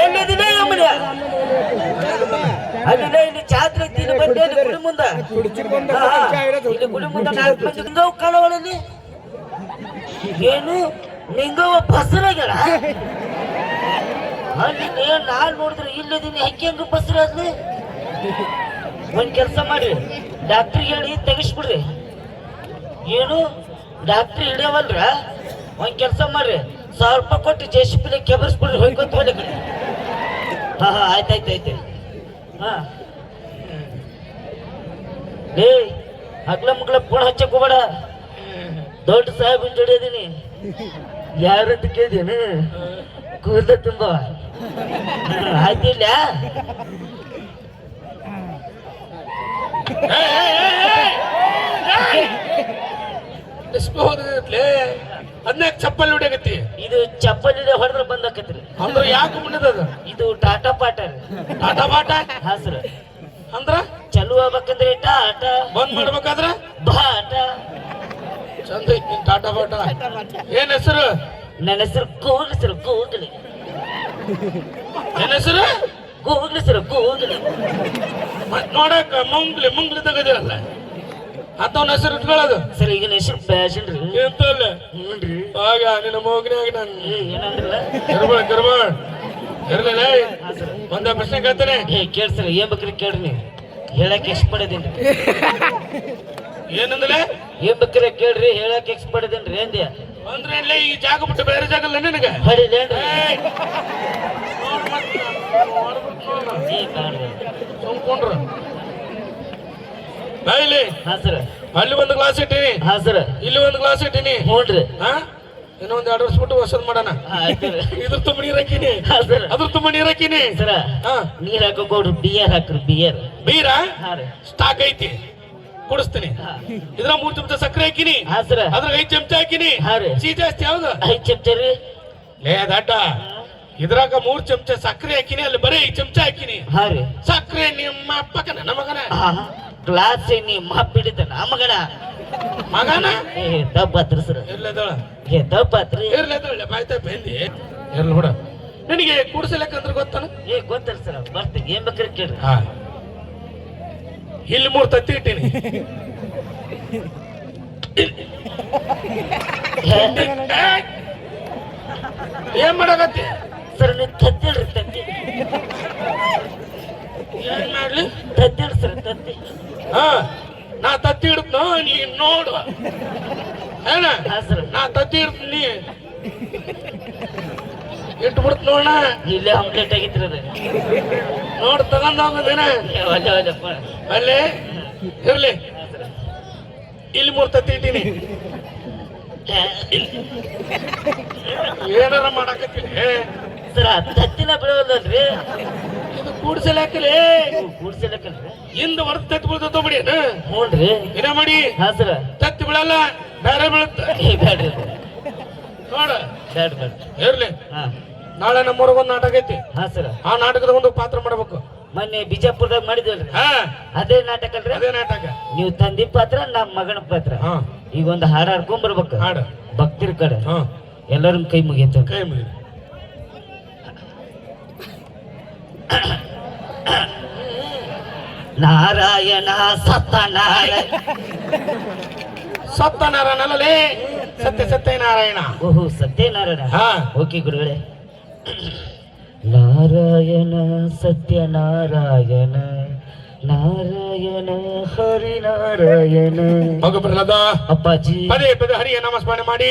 ಎಲ್ಲಿದ್ದೀನ ಅಮ್ಮನ ಅಲ್ಲಿ ಇಲ್ಲಿ ಜಾತ್ರೆ ತಿನ್ನು ಬಂದೆ ಗುಡಿ ಮುಂದ ಇಲ್ಲಿ ಗುಡಿ ಮುಂದ 4 ಮಂದಿ ನಿಂಗವ್ ಕಾಣವಳಲ್ಲಿ ಏನು ನಿಂಗವ ಬಸರಾಗ್ಯಾಳ ಅಲ್ಲಿ ನಾನ್ ನೋಡಿದ್ರೆ ಇಲ್ಲದೀನಿ ಹೆಂಗೆ ಬಸರಾದ್ಲಿ ಒಂದ್ ಕೆಲಸ ಮಾಡಿ ಡಾಕ್ಟ್ರಿಗೆ ಹೇಳಿ ತೆಗಿಸ್ಬಿಡ್ರಿ ಏನು ಡಾಕ್ಟ್ರಿ ಹಿಡಿಯವಲ್ರ ಒಂದ್ ಕೆಲಸ ಮಾಡ್ರಿ 1000 ರೂಪಾಯಿ ಕೊಟ್ಟು JCB ಕೆಬರ್ಸ್ಬಿಡ್ರಿ ಹೋಯ್ಕೊಂತ ಹೋಗ್ಲಿ ಕಡೆ ಹಾ ಆಯ್ತಾಯ್ತಾಯ್ತು ಹಾ ಏ ಹಗ್ಲ ಮುಗ್ಲ ಫೋನ್ ಹಚ್ಚಕ್ ಹೋಗ್ಬೇಡ ದೊಡ್ಡ ಸಾಹೇಬ್ ಹಿಡಿಯೋದೀನಿ ಯಾರಂತ ಕೇಳಿದೀನಿ ಕೂದಲ ತುಂಬ ಆಯ್ತಿಲ್ಲ ಅದನ್ನ ಚಪ್ಪಲ್ ಹೊಡಿಯಕತ್ತಿ ಇದು ಚಪ್ಪಲಿ ಹೊಡೆದ್ರೆ ಬಂದಾಕತ್ರಿ ಅಂದ್ರೆ ಯಾಕೆ ಮುಂದದ ಇದು ಟಾಟಾ ಪಾಟ ಟಾಟಾ ಬಾಟ ಹಾ ಸರ್ ಅಂದ್ರ ಚಲು ಆಗ್ಬೇಕಂದ್ರೆ ಟಾಟ ಬಂದ್ ಮಾಡ್ಬೇಕಾದ್ರ ಬಾಟ ಚಂದ ಐತಿ ಟಾಟಾ ಬಾಟ ಏನ್ ಹೆಸರು ನನ್ನ ಹೆಸರು ಗೂಗ್ಲಿ ಸರ್ ಗೂಗ್ಲಿ ಏನ್ ಹೆಸರು ಗೂಗ್ಲಿ ಸರ್ ಗೂಗ್ಲಿ ನೋಡಕ್ ಮುಂಗ್ಲಿ ತೆಗದಿರಲ್ಲ ಅಂತವನ ಹೆಸರು ಇಟ್ಕೊಳ್ಳೋದು ಸರ್ ಈಗಿನ ಹೆಸರು ಫ್ಯಾಷನ್ ರೀ ಎಂತಲ್ಲ ಹ್ಞೂನ್ರಿ ಆಗ ನಿನ್ನ ಮೋಗನ್ಯಾಗ ನಾನು ಏನಂದ್ರಲ್ಲ ಗರ್ಬಾಳ್ ಇರ್ಲಿಲ್ಲ ಒಂದ ಪ್ರಶ್ನೆ ಕೇಳ್ತಾನೆ ಕೇಳಿ ಸರ್ ಏನ್ ಬೇಕ್ರಿ ಕೇಳ್ರಿ ನೀವು ಹೇಳಕ್ ಎಕ್ಸ್ ಪಡೆದೇನ್ರಿ ಏನಂದ್ರೆ ಏನ್ ಬೇಕ್ರಿ ಕೇಳ್ರಿ ಹೇಳಕ್ ಎಕ್ಸ್ ಪಡೆದೇನ್ರಿ ಅಂದ್ಯ ಅಂದ್ರೆ ಇಲ್ಲ ಈ ಜಾಗ ಬಿಟ್ಟು ಬೇರೆ ಜಾಗ ಇಲ್ಲ ನಿನಗೆ ಹೊಡಿಲೇನ್ರಿ ಸುಮ್ಕೊಂಡ್ರು ಇಲ್ಲಿ ಹಾ ಸರ್ ಅಲ್ಲಿ ಒಂದು ಗ್ಲಾಸ್ ಇಟ್ಟೀನಿ ಹಾ ಸರ್ ಇಲ್ಲಿ ಒಂದು ಗ್ಲಾಸ್ ಇಟ್ಟೀನಿ ಹ್ಞೂನ್ರಿ ಹಾ ಇನ್ನೊಂದ್ 2 ವರ್ಷ ಬಿಟ್ಟು ಹೊಸದ್ ಮಾಡೋಣ ಇದ್ರ ತುಂಬ ನೀರ್ ಹಾಕಿನಿ ಅದ್ರ ತುಂಬ ನೀರ್ ಹಾಕಿನಿ ಸರ ಹಾ ನೀರ್ ಹಾಕೋಕೊಡ್ರಿ ಬಿಯರ್ ಹಾಕ್ರಿ ಬಿಯರ್ ಬೀರ ಹಾ ರೀ ಸ್ಟಾಕ್ ಐತಿ ಕುಡಿಸ್ತೀನಿ ಇದ್ರ 3 ಚಮಚ ಸಕ್ಕರೆ ಹಾಕಿನಿ ಹಾ ಸರ ಅದ್ರ 5 ಚಮಚ ಹಾಕಿನಿ ಹಾ ರೀ ಸಿಹಿ ಜಾಸ್ತಿ ಯಾವ್ದು 5 ಚಮಚ ರೀ ಲೇ ದಡ್ಡ ಇದ್ರಾಗ 3 ಚಮಚ ಸಕ್ಕರೆ ಹಾಕಿನಿ ಅಲ್ಲಿ ಬರೀ 5 ಚಮಚ ಹಾಕಿನಿ ಹಾ ರೀ ಸಕ್ಕರೆ ನಿಮ್ಮ ಅಪ್ಪಕನ ನಮಗನ ಗ್ಲಾಸ್ ನಿಮ್ಮ ಹಿಡಿತ ನಮಗಣ ಮಗನ ದಬ್ಬಾತ್ರಿ ಸರ್ ಇರ್ಲದಳ ದಬ್ಬಾತ್ರಿ ಇರ್ಲದಳ ಬಾಯ್ತಾ ಬಂದಿ ಇರ್ಲಿ ಬಿಡ ನಿನಗೆ ಕುಡಿಸಲಕ್ಕಂದ್ರೆ ಗೊತ್ತಾನ ಗೊತ್ತಲ್ಲ ಸರ್ ಬರ್ತೀನಿ ಏನ್ ಬೇಕಾದ್ರೆ ಕೇಳ್ರಿ ಹಾ ಇಲ್ಲಿ 3 ತತ್ತಿ ಇಟ್ಟೀನಿ ಏನ್ ಮಾಡಕತ್ತಿ ಸರ್ ನೀವು ತತ್ತಿಳ್ರಿ ತತ್ತಿ ಏನ್ ಮಾಡ್ಲಿ ತತ್ತಿಳ್ರಿ ಸರ್ ತತ್ತಿ ಹಾ ನಾ ತತ್ತಿ ಇಡ್ತನೋ ನೀ ನೋಡು ಏನ ನಾ ತತ್ತಿ ಇಡ್ತೀನಿ ಇಟ್ಟು ಬಿಡ್ತ ನೋಡ ಇಲ್ಲೇ ಕಂಪ್ಲೀಟ್ ಆಗಿತ್ರಿ ಅದು ನೋಡ್ ತಗೊಂಡ್ ಹೋಗೋದೇನ ಅಲ್ಲೇ ಇರ್ಲಿ ಇಲ್ಲಿ 3 ತತ್ತಿ ಇಟ್ಟೀನಿ ಏನಾರ ಮಾಡಾಕತ್ತೀನಿ ಸರ್ ತತ್ತಿನ ಬಿಡೋದಲ್ರಿ ಇದು ಕೂಡ್ಸಲಕ್ಕಲೇ ಕೂಡ್ಸಲಕ್ಕಲ್ರಿ ಹಿಂದ ಹೊಡೆದ ತತ್ತಿ ಬೀಳ್ತೋ ಬಿಡಿ ಹ್ಞೂನ್ರಿ ಏನ ಮಾಡಿ ಹಾ ಸರ್ ತತ್ತಿ ಬೀಳಲ್ಲ ಬೇರೆ ಬೀಳುತ್ತ ಬ್ಯಾಡ್ರಿ ನೋಡ ಬ್ಯಾಡ್ ಬ್ಯಾಡ್ ಇರ್ಲಿ ಹಾ ನಾಳೆ ನಮ್ಮೂರಾಗ ಒಂದು ನಾಟಕ ಐತಿ ಹಾ ಸರ್ ಆ ನಾಟಕದ ಒಂದು ಪಾತ್ರ ಮಾಡ್ಬೇಕು ಮೊನ್ನೆ ಬಿಜಾಪುರದಾಗ ಮಾಡಿದ್ವಲ್ರಿ ಹಾ ಅದೇ ನಾಟಕ ಅಲ್ರಿ ಅದೇ ನಾಟಕ ನೀವು ತಂದಿ ಪಾತ್ರ ನಮ್ಮ ಮಗನ ಪಾತ್ರ ಹಾ ಈಗ ಒಂದು ಹಾಡು ಹಾಡ್ಕೊಂಡ್ ಬರ್ಬೇಕು ಹಾಡು ಭಕ್ತಿರ ಕಡೆ ಹಾ ಎಲ್ಲರೂ ಕೈ ಮುಗಿಯತ್ತ ಕೈ ಮುಗಿ ನಾರಾಯಣ ಸತ್ಯನಾರಾಯಣ ಸತ್ಯನಾರಾಯಣಲ್ಲೇ ಸತ್ಯನಾರಾಯಣ ಓಹೋ ಸತ್ಯನಾರಾಯಣ ಹಾ ಓಕೆ ಗುರುಗಳೇ ನಾರಾಯಣ ಸತ್ಯನಾರಾಯಣ ನಾರಾಯಣ ಹರಿನಾರಾಯಣ ಪ್ರಹ್ಲಾದ ಅಪ್ಪಾಜಿ ಪದೇ ಪದೇ ಹರಿಯ ನಾಮಸ್ಮರಣೆ ಮಾಡಿ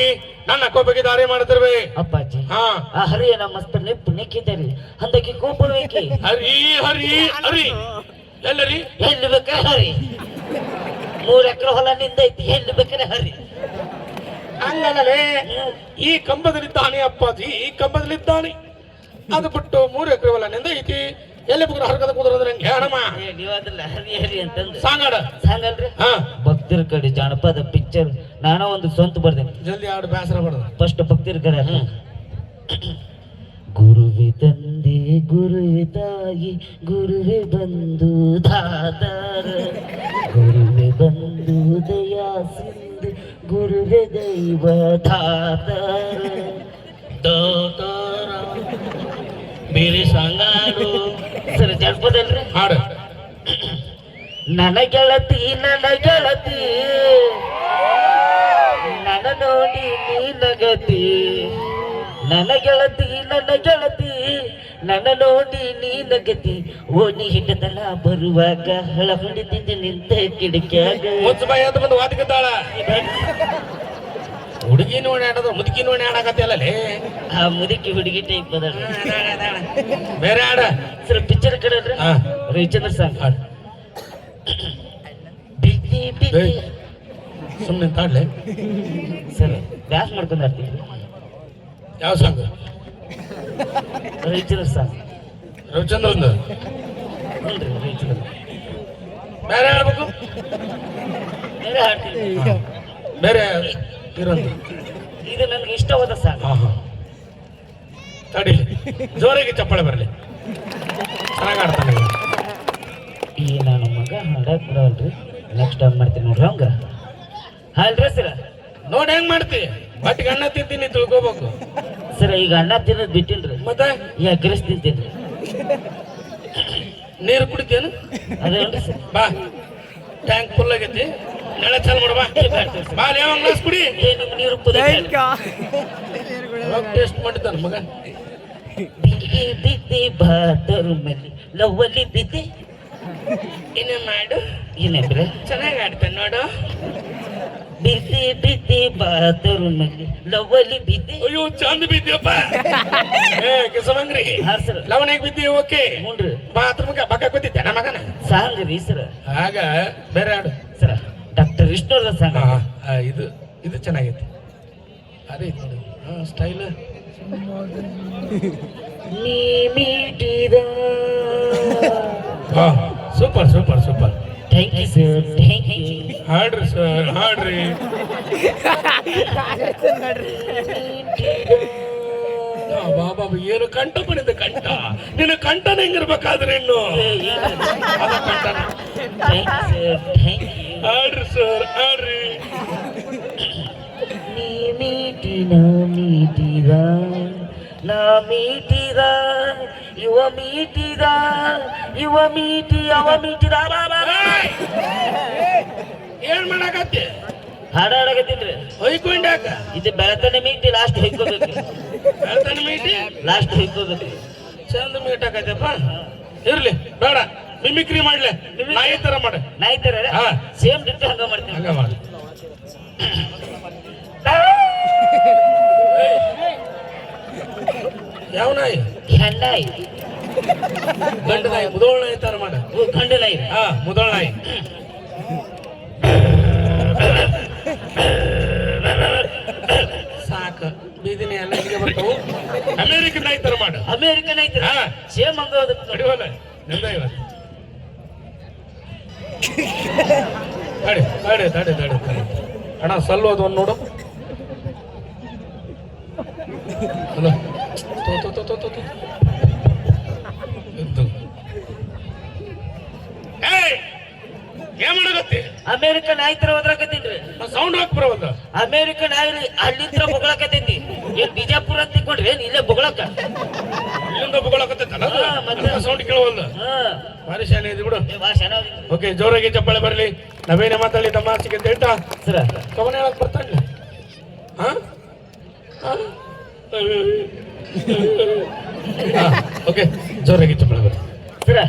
ನನ್ನ ಕೋಪಕ್ಕೆ ದಾರಿ ಮಾಡುತ್ತಿರುವೆ ಅಪ್ಪಾಜಿ ಹಾ ಆ ಹರಿಯ ನಾಮಸ್ಮರಣೆ ನೆಪ್ಪು ನೆಕ್ಕಿದ್ದಾರೆ ಅಂದಕ್ಕೆ ಕೋಪ ಬೇಕಿ ಹರಿ ಹರಿ ಹರಿ ಎಲ್ಲರಿ ಎಲ್ಲಿ ಬೇಕಾರೆ ಹರಿ 3 ಎಕರೆ ಹೊಲ ನಿಂದೈತಿ ಎಲ್ಲಿ ಬೇಕಾರೆ ಹರಿ ಹಂಗಲ್ಲೇ ಈ ಕಂಬದಲ್ಲಿದ್ದಾನೆ ಅಪ್ಪಾಜಿ ಈ ಕಂಬದಲ್ಲಿದ್ದಾನೆ ಅದು ಬಿಟ್ಟು 3 ಎಕರೆ ಹೊಲ ನಿಂದೈತಿ ಎಲ್ಲಿ ಬೇಕಾದ್ರೆ ಹರ್ಕದ ಕೂದ್ರಂದ್ರೆ ಹೇಳಮ್ಮ ನೀವಾದ್ರಲ್ಲ ಹರಿ ಹರಿ ಅಂತಂದ್ರೆ ಸಾಂಗಾಡ ಸಾಂಗಲ್ರಿ ಭಕ್ತಿರ ಕಡೆ ಜಾನಪದ ಪಿಕ್ಚರ್ ನಾನು ಒಂದು ಸ್ವಂತ ಬರ್ದೇನೆ ಜಲ್ದಿ ಆಡು ಬೇಸರ ಬಡದ ಫಸ್ಟ್ ಭಕ್ತಿರ ಕಡೆ ಗುರುವೆ ತಂದೆ ಗುರುವೆ ತಾಯಿ ಗುರುವೆ ಬಂದು ದಾದಾರ ಗುರುವೆ ಬಂದು ದಯಾ ಸಿಂಧು ಗುರುವೆ ದೈವ ದಾದಾರ ಬೇರೆ ಸಾಂಗ್ ಹಾಡು. ಸರ್ ಜನಪದ ಅಲ್ರಿ. ಹಾಡು. ನನ್ನ ಗೆಳತಿ ನನ್ನ ಗೆಳತಿ ನನ್ನ ನೋಡಿ ನೀ ನಗತಿ, ನನ್ನ ಗೆಳತಿ ನನ್ನ ಗೆಳತಿ ನನ್ನ ನೋಡಿ ನೀ ನಗತಿ, ಓಣಿ ಹಿಡ್ದಲ್ಲ ಬರುವಾಗ ಹಳ ಹೊಡಿತಿದ್ದೆ ನಿಂತ ಕಿಡಿಕ್ಯಾಗ. ಮುಚ್ಚ ಬಾಯಿ ಅಂತ ಬಂದು ವಾದಕತ್ತಾಳ. ಹುಡುಗಿ ನೋಡಿ ಆಡೋದು ಮುದುಕಿ ನೋಡಿ ಆಡಕತ್ತಲ್ಲೇ. ಆ ಮುದುಕಿ ಹುಡುಗಿ ಟೈಪ್ ಅದ. ಬೇರೆ ಆಡ. ಸರ್ ಪಿಕ್ಚರ್ ಕಡೆ ಅಲ್ರಿ ಹಾ. ರವಿಚಂದ್ರ ಸಾಂಗ್. ಹಾಡು. ಬಿದ್ದಿ ಬಿದ್ದಿ ಸುಮ್ಮನೆ ತಾಡ್ಲೆ. ಸರ್ ಡ್ಯಾನ್ಸ್ ಮಾಡ್ಕೊಂಡು ಆಡ್ತೀವಿ. ಯಾವ ಸಾಂಗ್? ರವಿಚಂದ್ರ ಸಾಂಗ್. ರವಿಚಂದ್ರಂದು. ಹ್ಞೂ ರೀ ರವಿಚಂದ್ರ. ಬೇರೆ ಆಡ್ಬೇಕು. ಬೇರೆ ಹಾಡ್ತೀವಿ. ಬೇರೆ ಇರೋದು. ಇದು ನನಗೆ ಇಷ್ಟವಾದ ಸಾಂಗ್. ಹಾ ಹಾ ತಡಿಲಿ, ಜೋರಾಗಿ ಚಪ್ಪಾಳೆ ಬರಲಿ. ಚೆನ್ನಾಗಿ ಆಡ್ತಾನೆ. ಈ ನನ್ನ ಮಗ ಹಾಡಕ್ ಬಿಡವಲ್ರಿ. ನೆಕ್ಸ್ಟ್ ಟೈಮ್ ಮಾಡ್ತೀನಿ ನೋಡ್ರಿ ಹಂಗ. ಅಲ್ರಿ ಸರ ನೋಡಿ ಹೆಂಗ್ ಮಾಡ್ತಿ. ಬಟ್ಟಿಗೆ ಅನ್ನ ತಿಂತೀನಿ ತಿಳ್ಕೊಬೇಕು. ಸರ ಈಗ ಅನ್ನ ತಿನ್ನೋದು ಬಿಟ್ಟಿನ್ರಿ. ಮತ್ತೆ ಈಗ ಗ್ರೆಸ್ ತಿಂತೀನಿ. ನೀರು ಕುಡಿತೇನು? ಅದೇನ್ರಿ ಸರ್. ಬಾ, ಟ್ಯಾಂಕ್ ಫುಲ್ ಆಗೈತಿ. ನೆಳೆ ಚಾಲು ಮಾಡು. ಬಾ ಬಾ, ಯಾವ ಗ್ಲಾಸ್ ಕುಡಿ. ನಿಮ್ಮ ನೀರು ಕುದಿಯಲ್ಲ. ಟೇಸ್ಟ್ ಮಾಡಿದ್ದಾನ ಮಗ. ಬಿದ್ದಿ ಬಿದ್ದಿ ಬಾತರು ಮೇಲೆ ಲವ್ವಲ್ಲಿ ಬಿದ್ದಿ. ಇನ್ನೇ ಮಾಡು. ಏನೇನ್ರಿ? ಚೆನ್ನಾಗಿ ಆಡ್ತಾನೆ ನೋಡು. ಬಿದ್ದಿ ಬಿದ್ದಿ ಬಾತರು ಮೇಲೆ ಲವ್ವಲ್ಲಿ ಬಿದ್ದಿ. ಅಯ್ಯೋ ಚಂದ ಬಿದ್ದೀಯಪ್ಪ. ಏ ಕಿಸಮಂಗ್ರಿ, ಹಾ ಸರ್. ಲವಣೆಗೆ ಬಿದ್ದೀವಿ. ಓಕೆ ಹ್ಞೂನ್ರಿ. ಬಾತ್ರೂಮ್ಗೆ ಬಕ್ಕ ಕೂತಿದ್ದೆ ನಮ್ಮ ಮಗನ. ಸಾಂಗ್ ರೀ ಸರ. ಆಗ ಬೇರೆ ಆಡು. Sir doctor Vishnuvardhan song. ಇದು ಇದು ಚೆನ್ನಾಗೈತಿ. ಅದೇ ನೋಡಿ ಸ್ಟೈಲ್. ನೀ ಮೀಟಿದ. Super super super. Thank you sir, thank you. ಹಾಡ್ರಿ ಸರ್, ಹಾಡ್ರಿ. ಬಾಬಾ ಏನು ಕಂಠ ಬಂದಿದೆ. ಕಂಠ ನಿನ್ನ ಕಂಠನ ಹೆಂಗಿರ್ಬೇಕಾದ್ರೆ ಇನ್ನು ಅದ ಕಂಠನ. Thank you sir, thank you. ಹಾಡ್ರಿ ಸರ್, ಹಾಡ್ರಿ. ನೀ ಮೀಟಿದ ಮೀಟಿದ ನಾ ಮೀಟಿದ ಇವ ಮೀಟಿದ ಇವ ಮೀಟಿ ಅವ ಮೀಟಿದ. ಏನ್ ಮಾಡಾಕತ್ತಿ? ಹಾಡಾಡಕತ್ತಿದ್ರಿ. ಹೊಯ್ಕೊಂಡ್ಯಾಕ? ಇದು ಬೆಳತನೆ ಮೀಟಿ ಲಾಸ್ಟ್ ಹೊಯ್ಕೋಬೇಕು. ಹೇಳ್ತಾನೆ ಮೀಟಿ ಲಾಸ್ಟ್ ಹೊಯ್ಕೋಬೇಕು. ಚಂದ ಮೀಟಾಕತ್ತಪ್ಪ. ಇರ್ಲಿ ಬೇಡ, ಮಿಮಿಕ್ರಿ ಮಾಡ್ಲೆ. ನಾಯಿ ತರ ಮಾಡ. ನಾಯಿ ತರ ಹಾ. ಸೇಮ್ ಡಿಟ್ಟು ಹಂಗ ಮಾಡ್ತೀನಿ. ಹಂಗ ಮಾಡ. ಯಾವ ನಾಯಿ? ಹೆಣ್ಣಾಯಿ. ಗಂಡು ನಾಯಿ, ಮುದೋಳ ನಾಯಿ ತರ ಮಾಡ. ಗಂಡು ನಾಯಿ. ಹಾ, ಮುದೋಳ ನಾಯಿ. ಸಾಕ, ಬೀದಿನಿ ಎಲ್ಲ ಇಲ್ಲಿಗೆ ಬರ್ತಾವು. ಅಮೇರಿಕನ್ ನಾಯಿ ತರ ಮಾಡ. ಅಮೇರಿಕನ್ ಐತಿ. ಹಾ. ಸೇಮ್ ಹಂಗ ನಡಿವಲ್ಲ ನಿಂದ ಇವತ್ತು. ತಡಿ ತಡಿ ತಡಿ ತಡಿ ತಡಿ ಅಣ್ಣ, ಸಲ್ಲೋದು ಒಂದು ನೋಡು. ಅಲ್ಲ ಏನ್ ಮಾಡಕತ್ತಿ? ಅಮೇರಿಕನ್ ನಾಯಿ ತರ ಹೋದ್ರಾಕತ್ತೀನ್ರಿ. ಸೌಂಡ್ ಹಾಕ್ ಬರೋದ. ಅಮೇರಿಕನ್ ನಾಯಿ ಅಲ್ಲಿಂದ ಬೊಗಳಕತ್ತೈತಿ. ಏನ್ ಬಿಜಾಪುರ ಅಂತ ತಿಳ್ಕೊಂಡ್ರಿ ಇಲ್ಲೇ ಬೊಗಳಕ. ಇಲ್ಲಿಂದ ಬೊಗಳಕತ್ತೈತಲ್ಲ, ಹಾ, ಮತ್ತೆ? ಸೌಂಡ್ ಕೇಳವಲ್ಲ. ಹಾ, ಭಾರಿ ಶಾನೆ ಇದೆ ಬಿಡು. ಭಾಳ ಚೆನ್ನಾಗಿ. ಓಕೆ, ಜೋರಾಗಿ ಚಪ್ಪಾಳೆ ಬರಲಿ. ನಾವೇನೇ ಮಾತಾಡಲಿ ತಮಾಷೆಗೆ ಅಂತ ಹೇಳ್ತಾ ಸರ ಕವನ ಹೇಳಕ್ ಬರ್ತಾನೆ. ಹಾ ಓಕೆ, ಜೋರಾಗಿ ಚಪ್ಪಾಳೆ ಬರಲಿ. ಸರ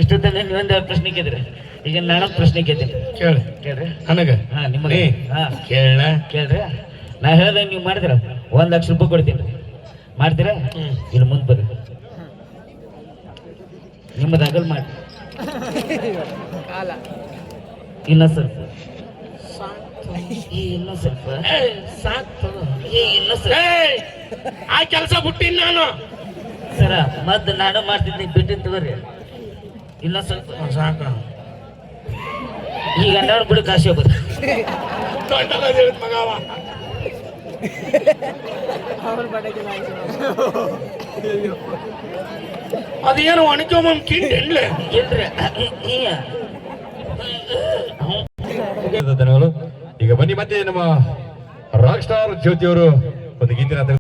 ಇಷ್ಟೊತ್ತಲ್ಲಿ ನೀವೊಂದು ಪ್ರಶ್ನೆ ಕೇಳಿದ್ರಿ. ಈಗ ನಾನು ಪ್ರಶ್ನೆ ಕೇಳ್ತೀನಿ. ಕೇಳಿ ಕೇಳ್ರಿ. ನನಗ. ಹಾ, ನಿಮಗೆ. ಹಾ, ಕೇಳ. ಕೇಳ್ರಿ. ನಾ ಹೇಳ್ದೆ ನೀವು ಮಾಡಿದ್ರ 1 ಲಕ್ಷ ರೂಪಾಯಿ ಕೊಡ್ತೀನಿ. ಮಾಡ್ತೀರಾ? ಇಲ್ಲಿ ಮುಂದೆ ಬರ್ರಿ. ನಿಮ್ಮದು ಅಗಲ್ ಮಾಡಿ. ಇನ್ನೂ ಸ್ವಲ್ಪ. ಇನ್ನೂ ಸ್ವಲ್ಪ. ಸಾಕು. ಇನ್ನೂ ಸ್ವಲ್ಪ. ಆ ಕೆಲಸ ಬಿಟ್ಟಿನಿ ನಾನು. ಸರ ಮದ್ದು ನಾನು ಮಾಡ್ತಿದ್ದೀನಿ, ಬಿಟ್ಟಿದ್ದು ತಗೋರಿ. ಇಲ್ಲ ಸ್ವಲ್ಪ ಸಾಕ. ಈಗ ಅಂಡಾಡ್ ಬಿಡು ಕಾಶಿ ಹೋಗ್ಬೋದು. ಮಗವ ಅದೇನು ಒಣಕೊಮ್ಮ ಕಿಂಡ್ಲೆ ಇಲ್ರಿ. ಧನ್ಯವಾದಗಳು. ಈಗ ಬನ್ನಿ ಮತ್ತೆ ನಮ್ಮ ರಾಕ್ ಸ್ಟಾರ್ ಜ್ಯೋತಿಯವರು ಒಂದು ಗೀತೆನ